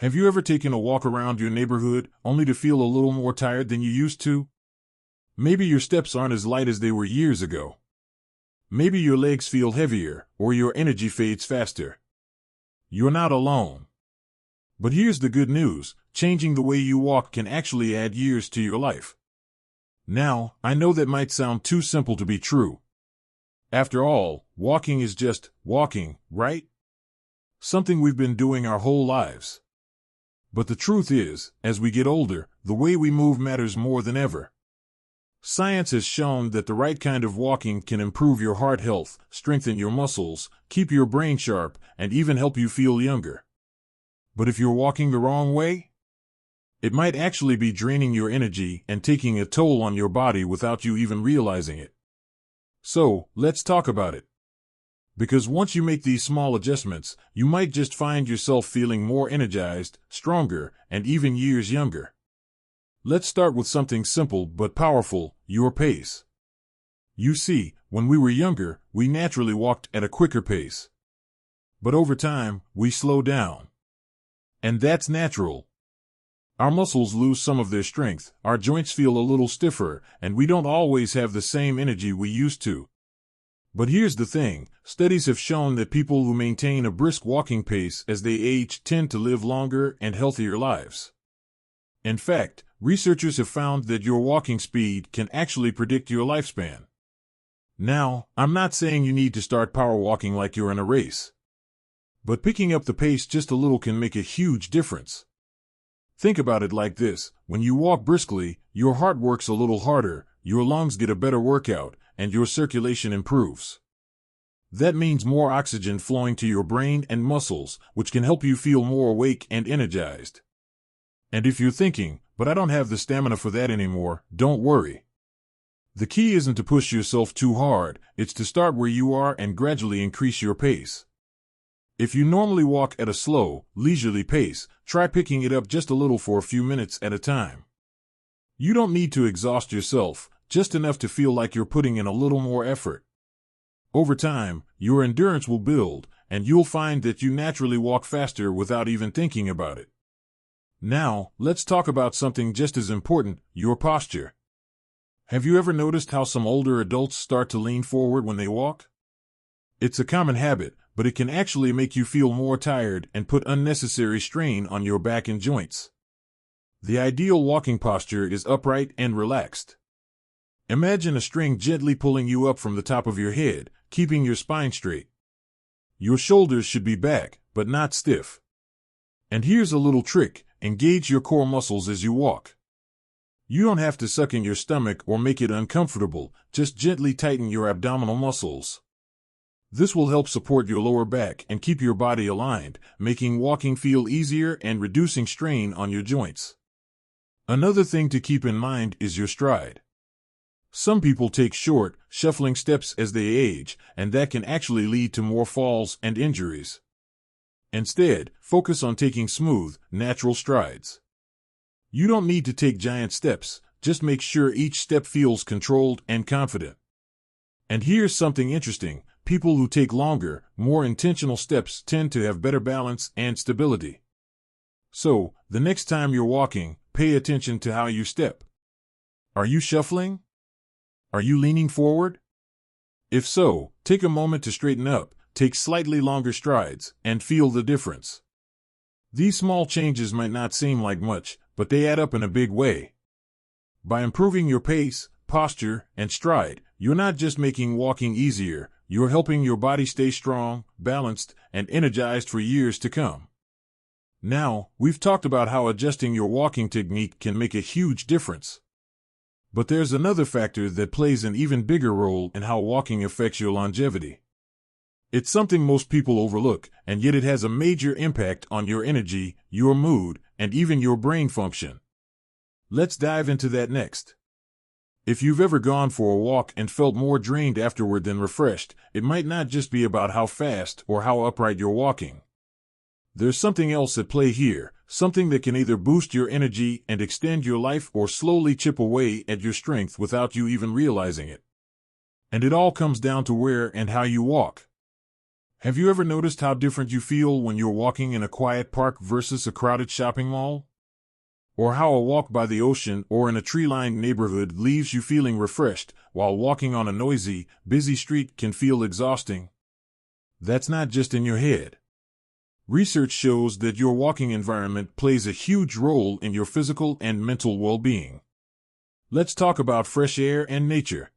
Have you ever taken a walk around your neighborhood only to feel a little more tired than you used to? Maybe your steps aren't as light as they were years ago. Maybe your legs feel heavier, or your energy fades faster. You're not alone. But here's the good news: changing the way you walk can actually add years to your life. Now, I know that might sound too simple to be true. After all, walking is just walking, right? Something we've been doing our whole lives. But the truth is, as we get older, the way we move matters more than ever. Science has shown that the right kind of walking can improve your heart health, strengthen your muscles, keep your brain sharp, and even help you feel younger. But if you're walking the wrong way, it might actually be draining your energy and taking a toll on your body without you even realizing it. So, let's talk about it. Because once you make these small adjustments, you might just find yourself feeling more energized, stronger, and even years younger. Let's start with something simple but powerful: your pace. You see, when we were younger, we naturally walked at a quicker pace. But over time, we slow down. And that's natural. Our muscles lose some of their strength, our joints feel a little stiffer, and we don't always have the same energy we used to. But here's the thing: studies have shown that people who maintain a brisk walking pace as they age tend to live longer and healthier lives. In fact, researchers have found that your walking speed can actually predict your lifespan. Now, I'm not saying you need to start power walking like you're in a race. But picking up the pace just a little can make a huge difference. Think about it like this: when you walk briskly, your heart works a little harder, your lungs get a better workout, and your circulation improves. That means more oxygen flowing to your brain and muscles, which can help you feel more awake and energized. And if you're thinking, "But I don't have the stamina for that anymore," don't worry. The key isn't to push yourself too hard, it's to start where you are and gradually increase your pace. If you normally walk at a slow, leisurely pace, try picking it up just a little for a few minutes at a time. You don't need to exhaust yourself, just enough to feel like you're putting in a little more effort. Over time, your endurance will build, and you'll find that you naturally walk faster without even thinking about it. Now, let's talk about something just as important: your posture. Have you ever noticed how some older adults start to lean forward when they walk? It's a common habit, but it can actually make you feel more tired and put unnecessary strain on your back and joints. The ideal walking posture is upright and relaxed. Imagine a string gently pulling you up from the top of your head, keeping your spine straight. Your shoulders should be back, but not stiff. And here's a little trick: engage your core muscles as you walk. You don't have to suck in your stomach or make it uncomfortable, just gently tighten your abdominal muscles. This will help support your lower back and keep your body aligned, making walking feel easier and reducing strain on your joints. Another thing to keep in mind is your stride. Some people take short, shuffling steps as they age, and that can actually lead to more falls and injuries. Instead, focus on taking smooth, natural strides. You don't need to take giant steps, just make sure each step feels controlled and confident. And here's something interesting: people who take longer, more intentional steps tend to have better balance and stability. So, the next time you're walking, pay attention to how you step. Are you shuffling? Are you leaning forward? If so, take a moment to straighten up, take slightly longer strides, and feel the difference. These small changes might not seem like much, but they add up in a big way. By improving your pace, posture, and stride, you're not just making walking easier, you're helping your body stay strong, balanced, and energized for years to come. Now, we've talked about how adjusting your walking technique can make a huge difference. But there's another factor that plays an even bigger role in how walking affects your longevity. It's something most people overlook, and yet it has a major impact on your energy, your mood, and even your brain function. Let's dive into that next. If you've ever gone for a walk and felt more drained afterward than refreshed, it might not just be about how fast or how upright you're walking. There's something else at play here, something that can either boost your energy and extend your life or slowly chip away at your strength without you even realizing it. And it all comes down to where and how you walk. Have you ever noticed how different you feel when you're walking in a quiet park versus a crowded shopping mall? Or how a walk by the ocean or in a tree-lined neighborhood leaves you feeling refreshed, while walking on a noisy, busy street can feel exhausting? That's not just in your head. Research shows that your walking environment plays a huge role in your physical and mental well-being. Let's talk about fresh air and nature.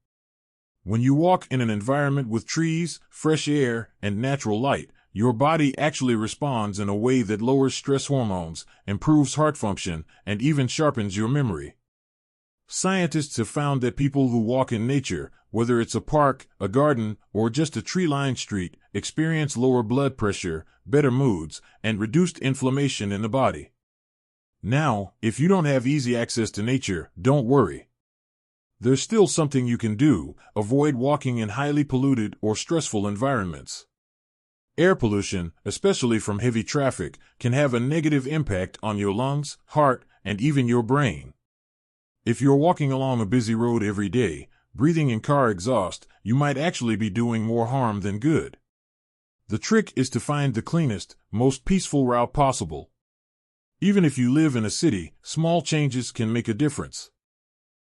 When you walk in an environment with trees, fresh air, and natural light, your body actually responds in a way that lowers stress hormones, improves heart function, and even sharpens your memory. Scientists have found that people who walk in nature, whether it's a park, a garden, or just a tree-lined street, experience lower blood pressure, better moods, and reduced inflammation in the body. Now, if you don't have easy access to nature, don't worry. There's still something you can do: avoid walking in highly polluted or stressful environments. Air pollution, especially from heavy traffic, can have a negative impact on your lungs, heart, and even your brain. If you're walking along a busy road every day, breathing in car exhaust, you might actually be doing more harm than good. The trick is to find the cleanest, most peaceful route possible. Even if you live in a city, small changes can make a difference.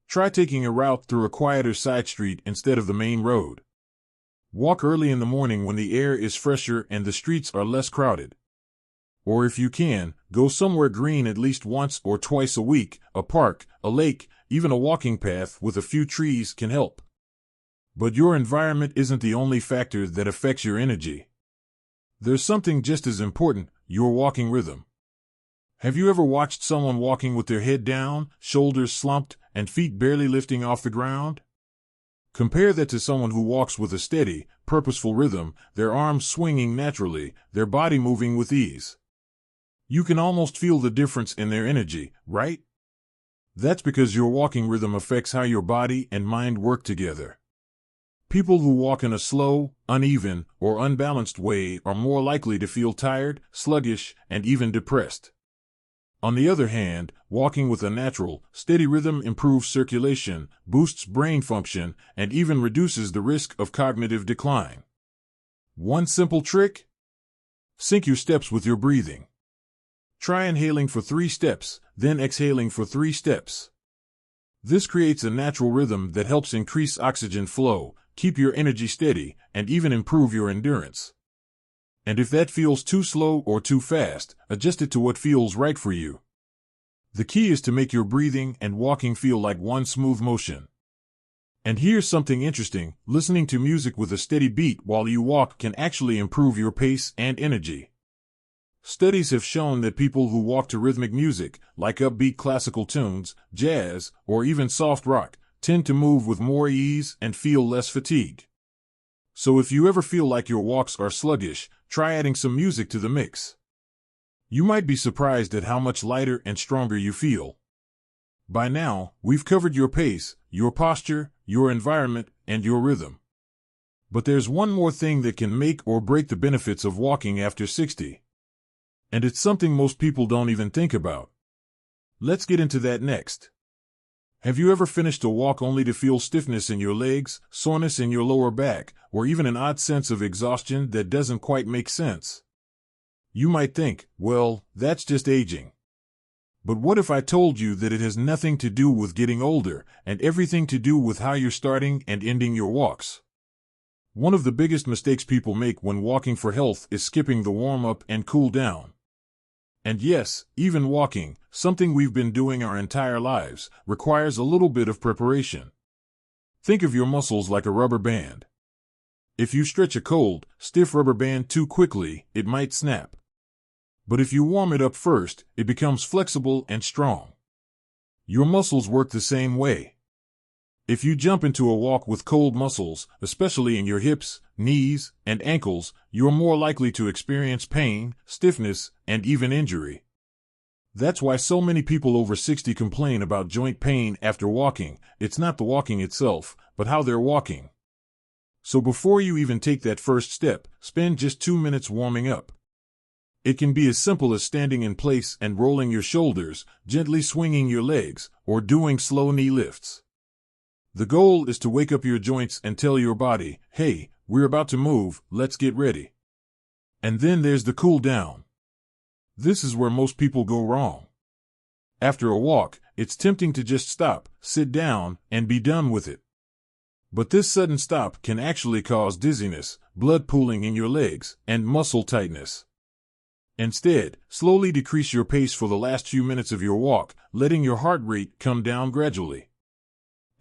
Try taking a route through a quieter side street instead of the main road. Walk early in the morning when the air is fresher and the streets are less crowded. Or if you can, go somewhere green at least once or twice a week. A park, a lake, even a walking path with a few trees can help. But your environment isn't the only factor that affects your energy. There's something just as important: your walking rhythm. Have you ever watched someone walking with their head down, shoulders slumped, and feet barely lifting off the ground? Compare that to someone who walks with a steady, purposeful rhythm, their arms swinging naturally, their body moving with ease. You can almost feel the difference in their energy, right? That's because your walking rhythm affects how your body and mind work together. People who walk in a slow, uneven, or unbalanced way are more likely to feel tired, sluggish, and even depressed. On the other hand, walking with a natural, steady rhythm improves circulation, boosts brain function, and even reduces the risk of cognitive decline. One simple trick? Sync your steps with your breathing. Try inhaling for 3 steps, then exhaling for 3 steps. This creates a natural rhythm that helps increase oxygen flow, keep your energy steady, and even improve your endurance. And if that feels too slow or too fast, adjust it to what feels right for you. The key is to make your breathing and walking feel like one smooth motion. And here's something interesting: listening to music with a steady beat while you walk can actually improve your pace and energy. Studies have shown that people who walk to rhythmic music, like upbeat classical tunes, jazz, or even soft rock, tend to move with more ease and feel less fatigued. So if you ever feel like your walks are sluggish, try adding some music to the mix. You might be surprised at how much lighter and stronger you feel. By now, we've covered your pace, your posture, your environment, and your rhythm. But there's one more thing that can make or break the benefits of walking after 60. And it's something most people don't even think about. Let's get into that next. Have you ever finished a walk only to feel stiffness in your legs, soreness in your lower back, or even an odd sense of exhaustion that doesn't quite make sense? You might think, well, that's just aging. But what if I told you that it has nothing to do with getting older, and everything to do with how you're starting and ending your walks? One of the biggest mistakes people make when walking for health is skipping the warm-up and cool down. And yes, even walking, something we've been doing our entire lives, requires a little bit of preparation. Think of your muscles like a rubber band. If you stretch a cold, stiff rubber band too quickly, it might snap. But if you warm it up first, it becomes flexible and strong. Your muscles work the same way. If you jump into a walk with cold muscles, especially in your hips, knees, and ankles, you're more likely to experience pain, stiffness, and even injury. That's why so many people over 60 complain about joint pain after walking. It's not the walking itself, but how they're walking. So before you even take that first step, spend just 2 minutes warming up. It can be as simple as standing in place and rolling your shoulders, gently swinging your legs, or doing slow knee lifts. The goal is to wake up your joints and tell your body, hey, we're about to move, let's get ready. And then there's the cool down. This is where most people go wrong. After a walk, it's tempting to just stop, sit down, and be done with it. But this sudden stop can actually cause dizziness, blood pooling in your legs, and muscle tightness. Instead, slowly decrease your pace for the last few minutes of your walk, letting your heart rate come down gradually.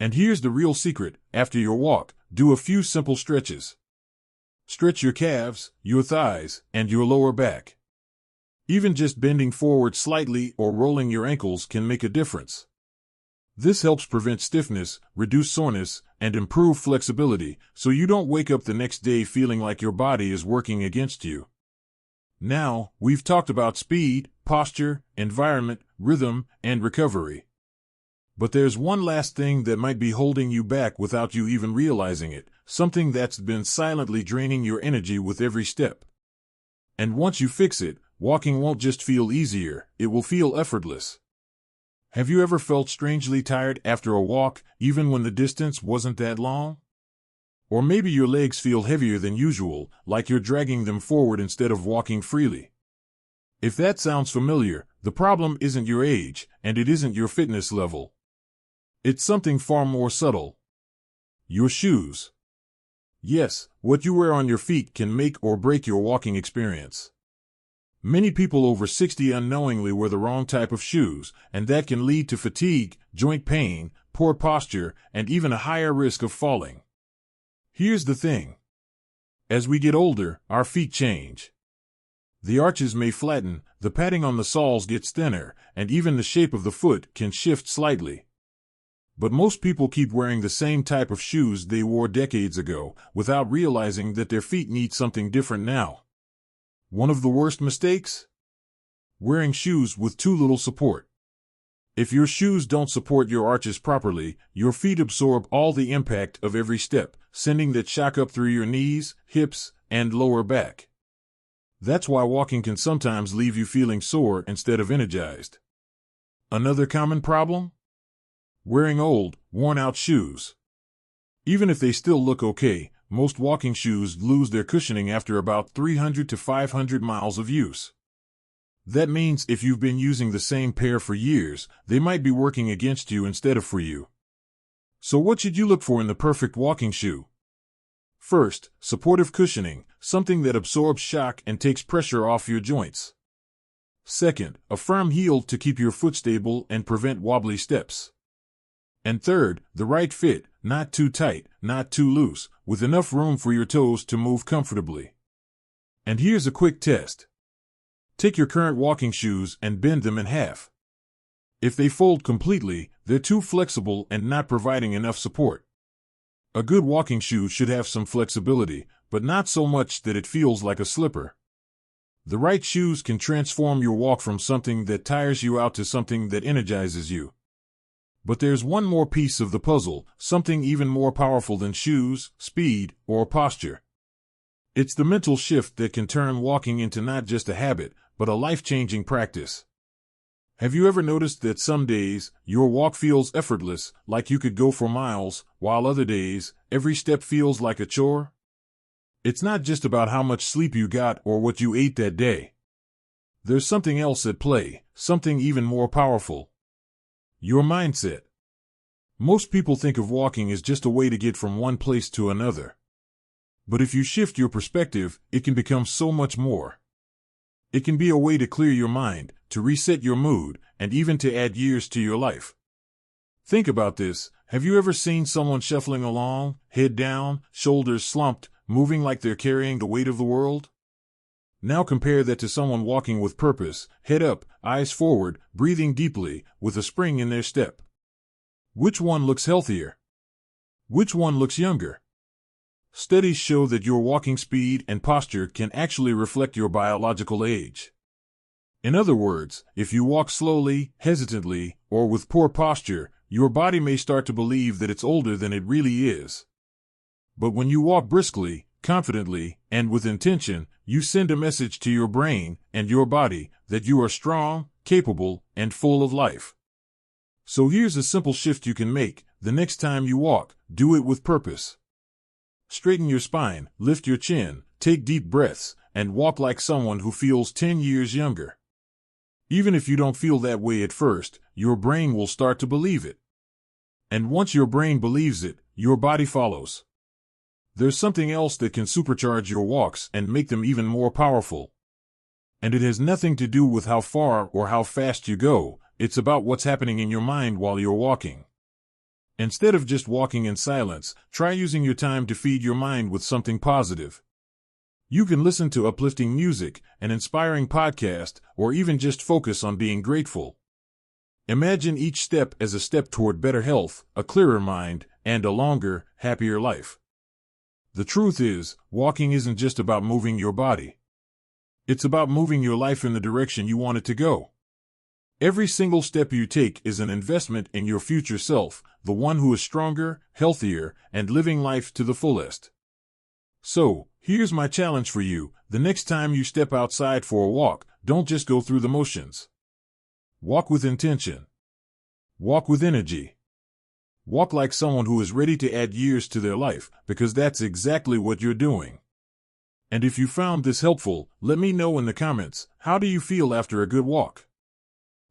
And here's the real secret: after your walk, do a few simple stretches. Stretch your calves, your thighs, and your lower back. Even just bending forward slightly or rolling your ankles can make a difference. This helps prevent stiffness, reduce soreness, and improve flexibility, so you don't wake up the next day feeling like your body is working against you. Now, we've talked about speed, posture, environment, rhythm, and recovery. But there's one last thing that might be holding you back without you even realizing it, something that's been silently draining your energy with every step. And once you fix it, walking won't just feel easier, it will feel effortless. Have you ever felt strangely tired after a walk, even when the distance wasn't that long? Or maybe your legs feel heavier than usual, like you're dragging them forward instead of walking freely. If that sounds familiar, the problem isn't your age, and it isn't your fitness level. It's something far more subtle. Your shoes. Yes, what you wear on your feet can make or break your walking experience. Many people over 60 unknowingly wear the wrong type of shoes, and that can lead to fatigue, joint pain, poor posture, and even a higher risk of falling. Here's the thing. As we get older, our feet change. The arches may flatten, the padding on the soles gets thinner, and even the shape of the foot can shift slightly. But most people keep wearing the same type of shoes they wore decades ago, without realizing that their feet need something different now. One of the worst mistakes? Wearing shoes with too little support. If your shoes don't support your arches properly, your feet absorb all the impact of every step, sending that shock up through your knees, hips, and lower back. That's why walking can sometimes leave you feeling sore instead of energized. Another common problem? Wearing old, worn-out shoes. Even if they still look okay, most walking shoes lose their cushioning after about 300 to 500 miles of use. That means if you've been using the same pair for years, they might be working against you instead of for you. So what should you look for in the perfect walking shoe? First, supportive cushioning, something that absorbs shock and takes pressure off your joints. Second, a firm heel to keep your foot stable and prevent wobbly steps. And third, the right fit, not too tight, not too loose, with enough room for your toes to move comfortably. And here's a quick test. Take your current walking shoes and bend them in half. If they fold completely, they're too flexible and not providing enough support. A good walking shoe should have some flexibility, but not so much that it feels like a slipper. The right shoes can transform your walk from something that tires you out to something that energizes you. But there's one more piece of the puzzle, something even more powerful than shoes, speed, or posture. It's the mental shift that can turn walking into not just a habit, but a life-changing practice. Have you ever noticed that some days, your walk feels effortless, like you could go for miles, while other days, every step feels like a chore? It's not just about how much sleep you got or what you ate that day. There's something else at play, something even more powerful. Your mindset. Most people think of walking as just a way to get from one place to another. But if you shift your perspective, it can become so much more. It can be a way to clear your mind, to reset your mood, and even to add years to your life. Think about this. Have you ever seen someone shuffling along, head down, shoulders slumped, moving like they're carrying the weight of the world? Now compare that to someone walking with purpose, head up, eyes forward, breathing deeply, with a spring in their step. Which one looks healthier? Which one looks younger? Studies show that your walking speed and posture can actually reflect your biological age. In other words, if you walk slowly, hesitantly, or with poor posture, your body may start to believe that it's older than it really is. But when you walk briskly, confidently, and with intention, you send a message to your brain and your body that you are strong, capable, and full of life. So here's a simple shift you can make. The next time you walk, do it with purpose. Straighten your spine, lift your chin, take deep breaths, and walk like someone who feels 10 years younger. Even if you don't feel that way at first, your brain will start to believe it. And once your brain believes it, your body follows. There's something else that can supercharge your walks and make them even more powerful. And it has nothing to do with how far or how fast you go, it's about what's happening in your mind while you're walking. Instead of just walking in silence, try using your time to feed your mind with something positive. You can listen to uplifting music, an inspiring podcast, or even just focus on being grateful. Imagine each step as a step toward better health, a clearer mind, and a longer, happier life. The truth is, walking isn't just about moving your body. It's about moving your life in the direction you want it to go. Every single step you take is an investment in your future self, the one who is stronger, healthier, and living life to the fullest. So, here's my challenge for you. The next time you step outside for a walk, don't just go through the motions. Walk with intention. Walk with energy. Walk like someone who is ready to add years to their life, because that's exactly what you're doing. And if you found this helpful, let me know in the comments, how do you feel after a good walk?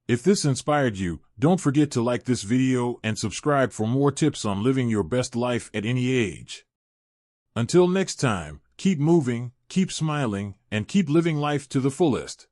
If this inspired you, don't forget to like this video and subscribe for more tips on living your best life at any age. Until next time, keep moving, keep smiling, and keep living life to the fullest.